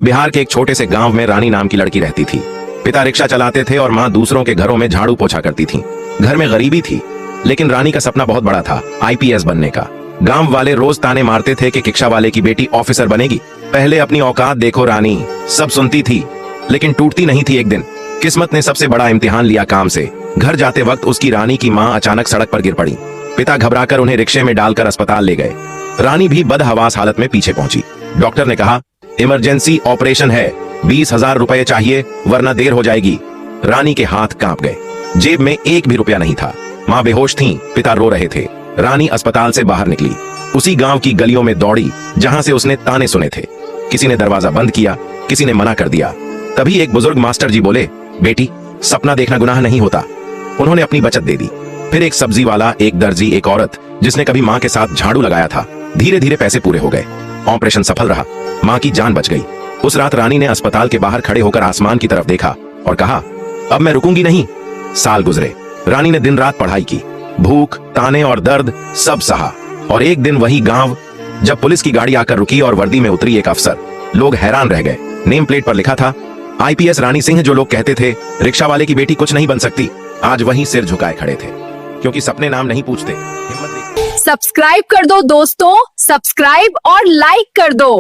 बिहार के एक छोटे से गांव में रानी नाम की लड़की रहती थी। पिता रिक्शा चलाते थे और माँ दूसरों के घरों में झाड़ू पोछा करती थी। घर में गरीबी थी, लेकिन रानी का सपना बहुत बड़ा था, आईपीएस बनने का। गांव वाले रोज ताने मारते थे कि रिक्शा वाले की बेटी ऑफिसर बनेगी। पहले अपनी औकात देखो रानी, सब सुनती थी लेकिन टूटती नहीं थी। एक दिन किस्मत ने सबसे बड़ा इम्तिहान लिया काम से। घर जाते वक्त उसकी रानी की माँ अचानक सड़क पर गिर पड़ी। पिता घबराकर उन्हें रिक्शे में डालकर अस्पताल ले गए। रानी भी बदहवास हालत में पीछे पहुंची। डॉक्टर ने कहा, इमरजेंसी ऑपरेशन है, 20,000 रुपए चाहिए वरना देर हो जाएगी। रानी के हाथ कांप गए, जेब में एक भी रुपया नहीं था। माँ बेहोश थी, पिता रो रहे थे। रानी अस्पताल से बाहर निकली, उसी गांव की गलियों में दौड़ी जहां से उसने ताने सुने थे। किसी ने दरवाजा बंद किया, किसी ने मना कर दिया। तभी एक बुजुर्ग मास्टर जी बोले, बेटी सपना देखना गुनाह नहीं होता। उन्होंने अपनी बचत दे दी। फिर एक सब्जी वाला, एक दर्जी, एक औरत जिसने कभी माँ के साथ झाड़ू लगाया था। धीरे धीरे पैसे पूरे हो गए। ऑपरेशन सफल रहा, माँ की जान बच गई। उस रात रानी ने अस्पताल के बाहर खड़े होकर आसमान की तरफ देखा और कहा, अब मैं रुकूंगी नहीं। साल गुजरे, रानी ने दिन रात पढ़ाई की, भूख, ताने और दर्द सब सहा। और एक दिन वही गांव, जब पुलिस की गाड़ी आकर रुकी और वर्दी में उतरी एक अफसर, लोग हैरान रह गए। नेम प्लेट पर लिखा था, आईपीएस रानी सिंह। जो लोग कहते थे रिक्शा वाले की बेटी कुछ नहीं बन सकती, आज वहीं सिर झुकाए खड़े थे, क्योंकि सपने नाम नहीं पूछते, हिम्मत। सब्सक्राइब कर दो दोस्तों, सब्सक्राइब और लाइक कर दो।